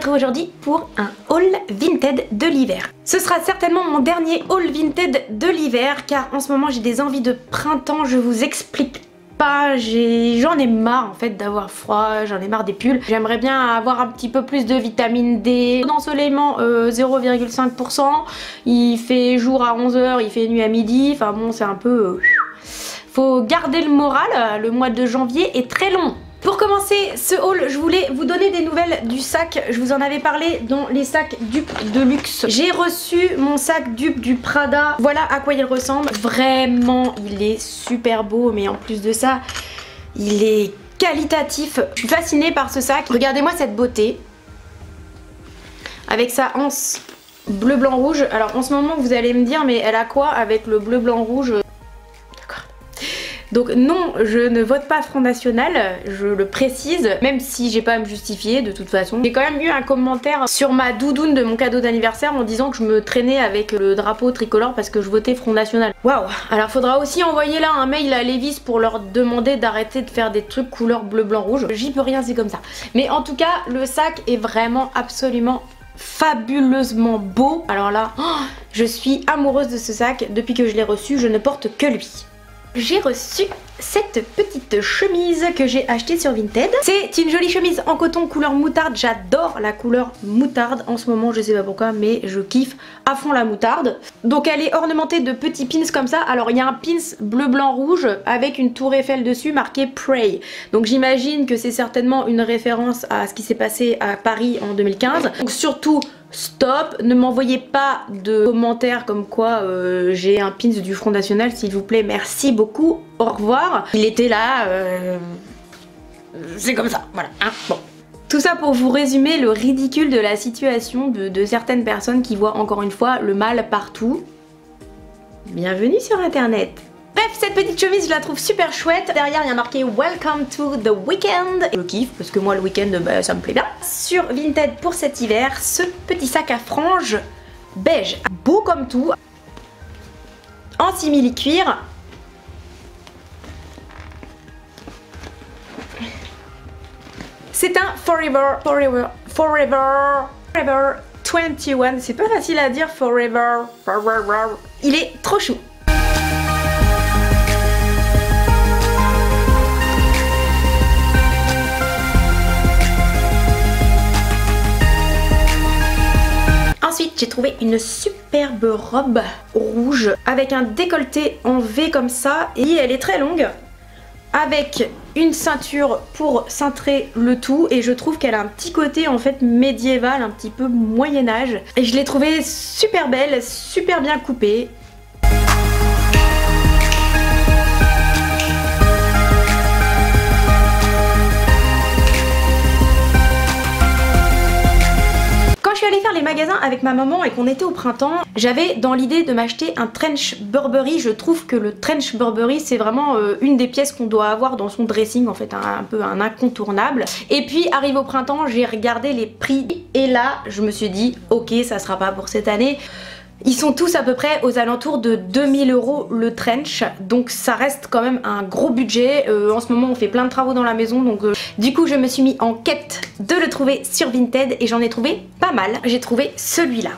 retrouve aujourd'hui pour un haul Vinted de l'hiver. Ce sera certainement mon dernier haul Vinted de l'hiver car en ce moment j'ai des envies de printemps, je vous explique pas, j'en ai marre en fait d'avoir froid, j'en ai marre des pulls. J'aimerais bien avoir un petit peu plus de vitamine D. D'ensoleillement 0,5%, il fait jour à 11h, il fait nuit à midi, enfin bon c'est un peu... Faut garder le moral, le mois de janvier est très long. Pour commencer ce haul, je voulais vous donner des nouvelles du sac. Je vous en avais parlé dans les sacs dupes de luxe. J'ai reçu mon sac dupe du Prada. Voilà à quoi il ressemble. Vraiment, il est super beau, mais en plus de ça, il est qualitatif. Je suis fascinée par ce sac. Regardez-moi cette beauté. Avec sa anse bleu, blanc, rouge. Alors en ce moment, vous allez me dire, mais elle a quoi avec le bleu, blanc, rouge ? Donc non, je ne vote pas Front National, je le précise, même si j'ai pas à me justifier de toute façon. J'ai quand même eu un commentaire sur ma doudoune de mon cadeau d'anniversaire en disant que je me traînais avec le drapeau tricolore parce que je votais Front National. Waouh. Alors faudra aussi envoyer là un mail à Levi's pour leur demander d'arrêter de faire des trucs couleur bleu, blanc, rouge. J'y peux rien, c'est comme ça. Mais en tout cas, le sac est vraiment absolument fabuleusement beau. Alors là, je suis amoureuse de ce sac. Depuis que je l'ai reçu, je ne porte que lui. J'ai reçu cette petite chemise que j'ai achetée sur Vinted. C'est une jolie chemise en coton couleur moutarde. J'adore la couleur moutarde en ce moment, je sais pas pourquoi, mais je kiffe à fond la moutarde. Donc elle est ornementée de petits pins comme ça. Alors il y a un pins bleu, blanc, rouge avec une tour Eiffel dessus marqué Pray. Donc j'imagine que c'est certainement une référence à ce qui s'est passé à Paris en 2015. Donc surtout... stop, ne m'envoyez pas de commentaires comme quoi j'ai un pins du Front National s'il vous plaît, merci beaucoup, au revoir. Il était là, c'est comme ça, voilà, hein, bon. Tout ça pour vous résumer le ridicule de la situation de certaines personnes qui voient encore une fois le mal partout. Bienvenue sur internet. Bref, cette petite chemise je la trouve super chouette. Derrière il y a marqué Welcome to the weekend. Je kiffe parce que moi le week-end bah, ça me plaît bien. Sur Vinted pour cet hiver, ce petit sac à franges beige, beau comme tout, en simili-cuir. C'est un Forever 21. C'est pas facile à dire Forever. Il est trop chou. Ensuite, j'ai trouvé une superbe robe rouge avec un décolleté en V comme ça et elle est très longue avec une ceinture pour cintrer le tout et je trouve qu'elle a un petit côté en fait médiéval, un petit peu Moyen-Âge et je l'ai trouvée super belle, super bien coupée. Je suis allée faire les magasins avec ma maman et qu'on était au printemps, j'avais dans l'idée de m'acheter un trench Burberry. Je trouve que le trench Burberry c'est vraiment une des pièces qu'on doit avoir dans son dressing, en fait un peu un incontournable. Et puis arrivé au printemps j'ai regardé les prix et là je me suis dit ok ça sera pas pour cette année. Ils sont tous à peu près aux alentours de 2000 € le trench, donc ça reste quand même un gros budget. En ce moment on fait plein de travaux dans la maison, donc du coup je me suis mis en quête de le trouver sur Vinted et j'en ai trouvé pas mal. J'ai trouvé celui-là.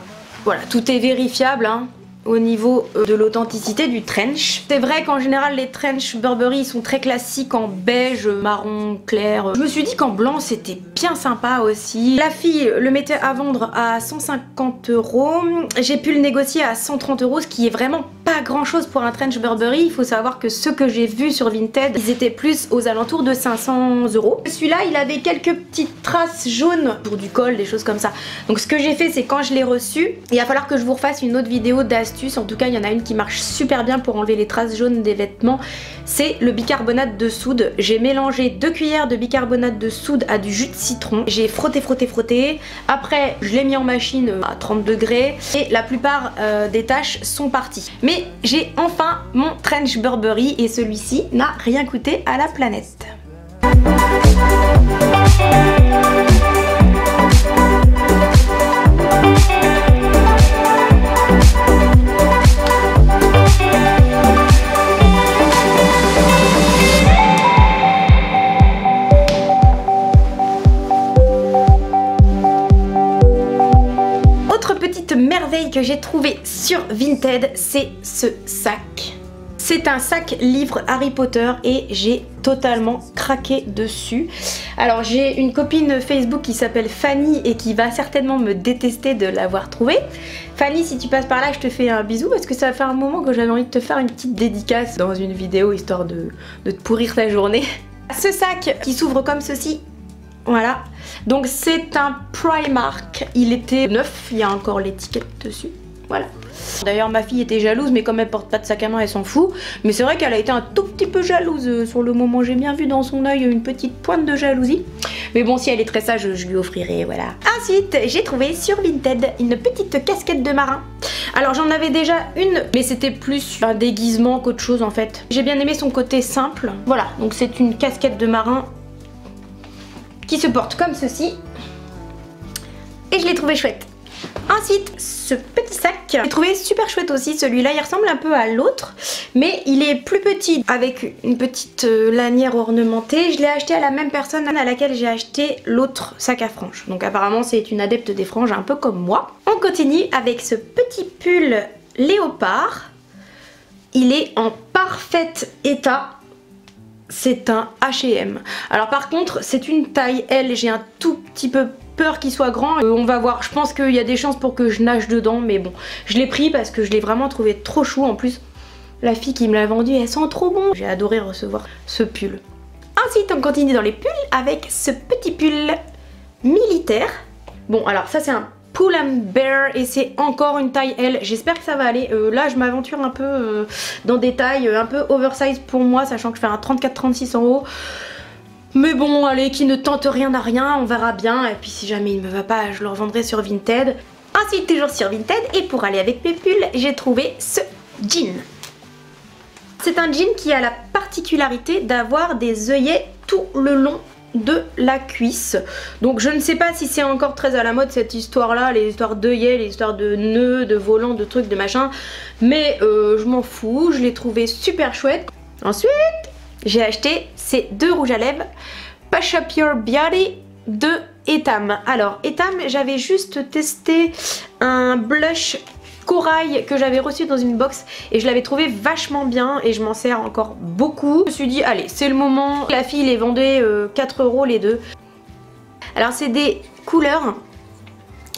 Voilà, tout est vérifiable hein, au niveau de l'authenticité du trench. C'est vrai qu'en général les trench Burberry sont très classiques en beige, marron clair. Je me suis dit qu'en blanc c'était bien sympa aussi. La fille le mettait à vendre à 150 €. J'ai pu le négocier à 130 €, ce qui est vraiment pas grand chose pour un trench Burberry. Il faut savoir que ceux que j'ai vus sur Vinted, ils étaient plus aux alentours de 500 €. Celui-là il avait quelques petites traces jaunes pour du col, des choses comme ça. Donc ce que j'ai fait c'est quand je l'ai reçu, il va falloir que je vous refasse une autre vidéo d'astuce. En tout cas il y en a une qui marche super bien pour enlever les traces jaunes des vêtements, c'est le bicarbonate de soude. J'ai mélangé 2 cuillères de bicarbonate de soude à du jus de citron, j'ai frotté, après je l'ai mis en machine à 30 degrés et la plupart des taches sont parties. Mais j'ai enfin mon trench Burberry et celui-ci n'a rien coûté à la planète. j'ai trouvé sur Vinted, c'est ce sac. C'est un sac livre Harry Potter et j'ai totalement craqué dessus. Alors j'ai une copine Facebook qui s'appelle Fanny et qui va certainement me détester de l'avoir trouvé. Fanny, si tu passes par là, je te fais un bisou parce que ça fait un moment que j'avais envie de te faire une petite dédicace dans une vidéo histoire de te pourrir ta journée. Ce sac qui s'ouvre comme ceci. Voilà, donc c'est un Primark, il était neuf, il y a encore l'étiquette dessus, voilà. D'ailleurs ma fille était jalouse mais comme elle porte pas de sac à main elle s'en fout. Mais c'est vrai qu'elle a été un tout petit peu jalouse sur le moment, j'ai bien vu dans son œil une petite pointe de jalousie. Mais bon, si elle est très sage je lui offrirai, voilà. Ensuite j'ai trouvé sur Vinted une petite casquette de marin. Alors j'en avais déjà une mais c'était plus un déguisement qu'autre chose en fait. J'ai bien aimé son côté simple, voilà, donc c'est une casquette de marin qui se porte comme ceci et je l'ai trouvé chouette. Ensuite ce petit sac, j'ai trouvé super chouette aussi, celui-là il ressemble un peu à l'autre mais il est plus petit avec une petite lanière ornementée. Je l'ai acheté à la même personne à laquelle j'ai acheté l'autre sac à franges, donc apparemment c'est une adepte des franges un peu comme moi. On continue avec ce petit pull léopard, il est en parfait état. C'est un H&M. Alors par contre c'est une taille L, j'ai un tout petit peu peur qu'il soit grand. On va voir, je pense qu'il y a des chances pour que je nage dedans mais bon, je l'ai pris parce que je l'ai vraiment trouvé trop chou. En plus la fille qui me l'a vendu elle sent trop bon. J'ai adoré recevoir ce pull. Ensuite on continue dans les pulls avec ce petit pull militaire. Bon alors ça c'est un Pull and Bear et c'est encore une taille L, j'espère que ça va aller. Là je m'aventure un peu dans des tailles un peu oversize pour moi, sachant que je fais un 34-36 en haut. Mais bon allez, qui ne tente rien n'a rien, on verra bien. Et puis si jamais il ne me va pas, je le revendrai sur Vinted. Ensuite toujours sur Vinted, et pour aller avec mes pulls, j'ai trouvé ce jean. C'est un jean qui a la particularité d'avoir des œillets tout le long de la cuisse. Donc je ne sais pas si c'est encore très à la mode cette histoire là, les histoires d'œillets, les histoires de nœuds, de volants, de trucs, de machin. Mais je m'en fous, je l'ai trouvé super chouette. Ensuite j'ai acheté ces deux rouges à lèvres Push Up Your Beauty de Etam. Alors Etam, j'avais juste testé un blush corail que j'avais reçu dans une box et je l'avais trouvé vachement bien et je m'en sers encore beaucoup. Je me suis dit allez c'est le moment, la fille les vendait 4 € les deux. Alors c'est des couleurs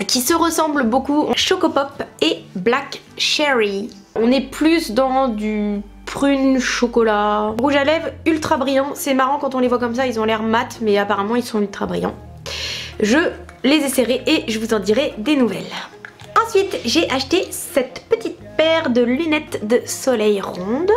qui se ressemblent beaucoup, Choco Pop et Black Cherry. On est plus dans du prune chocolat. Rouge à lèvres ultra brillant, c'est marrant quand on les voit comme ça, ils ont l'air mat mais apparemment ils sont ultra brillants. Je les essaierai et je vous en dirai des nouvelles. Ensuite j'ai acheté cette petite paire de lunettes de soleil rondes.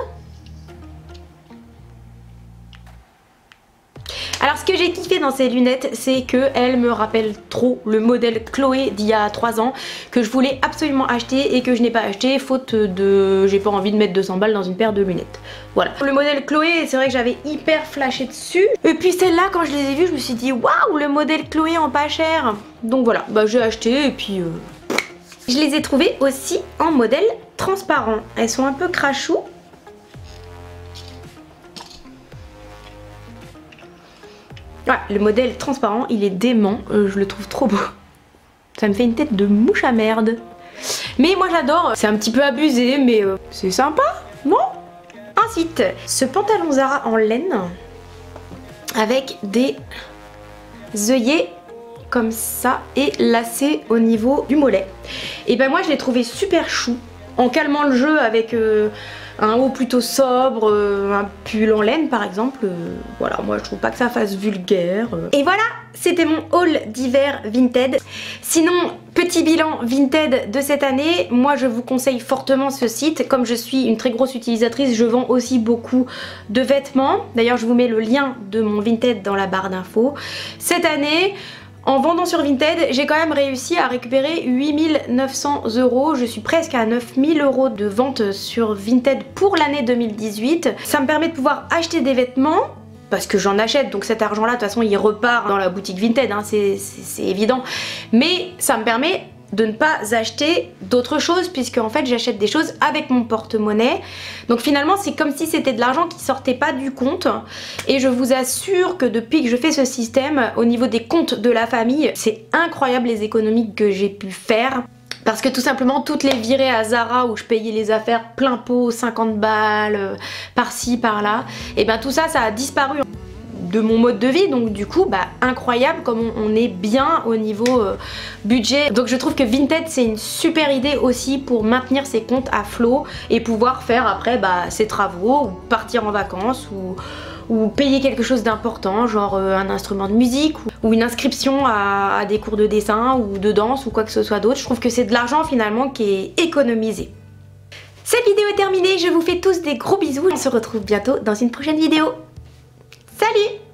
Alors ce que j'ai kiffé dans ces lunettes c'est qu'elles me rappellent trop le modèle Chloé d'il y a 3 ans que je voulais absolument acheter et que je n'ai pas acheté faute de... j'ai pas envie de mettre 200 balles dans une paire de lunettes. Voilà. Le modèle Chloé, c'est vrai que j'avais hyper flashé dessus. Et puis celle-là quand je les ai vues je me suis dit waouh le modèle Chloé en pas cher. Donc voilà, bah j'ai acheté et puis... Je les ai trouvées aussi en modèle transparent. Elles sont un peu crachou. Ouais, le modèle transparent, il est dément. Je le trouve trop beau. Ça me fait une tête de mouche à merde. Mais moi j'adore. C'est un petit peu abusé, mais c'est sympa, non? Ensuite, ce pantalon Zara en laine avec des œillets comme ça et lacé au niveau du mollet. Et ben moi je l'ai trouvé super chou en calmant le jeu avec un haut plutôt sobre, un pull en laine par exemple. Voilà, moi je trouve pas que ça fasse vulgaire. Et voilà, c'était mon haul d'hiver Vinted. Sinon, petit bilan Vinted de cette année, moi je vous conseille fortement ce site. Comme je suis une très grosse utilisatrice, je vends aussi beaucoup de vêtements. D'ailleurs je vous mets le lien de mon Vinted dans la barre d'infos. Cette année, en vendant sur Vinted, j'ai quand même réussi à récupérer 8 900 €. Je suis presque à 9 000 € de vente sur Vinted pour l'année 2018. Ça me permet de pouvoir acheter des vêtements, parce que j'en achète, donc cet argent-là, de toute façon, il repart dans la boutique Vinted, hein, c'est évident. Mais ça me permet de ne pas acheter d'autres choses, puisque en fait j'achète des choses avec mon porte-monnaie. Donc finalement c'est comme si c'était de l'argent qui sortait pas du compte. Et je vous assure que depuis que je fais ce système, au niveau des comptes de la famille, c'est incroyable les économies que j'ai pu faire. Parce que tout simplement toutes les virées à Zara où je payais les affaires plein pot, 50 balles, par-ci, par-là, et ben tout ça, ça a disparu de mon mode de vie, donc du coup bah incroyable comme on est bien au niveau budget. Donc je trouve que Vinted c'est une super idée aussi pour maintenir ses comptes à flot et pouvoir faire après bah ses travaux ou partir en vacances ou payer quelque chose d'important, genre un instrument de musique ou une inscription à des cours de dessin ou de danse ou quoi que ce soit d'autre. Je trouve que c'est de l'argent finalement qui est économisé. Cette vidéo est terminée, je vous fais tous des gros bisous. On se retrouve bientôt dans une prochaine vidéo. Salut!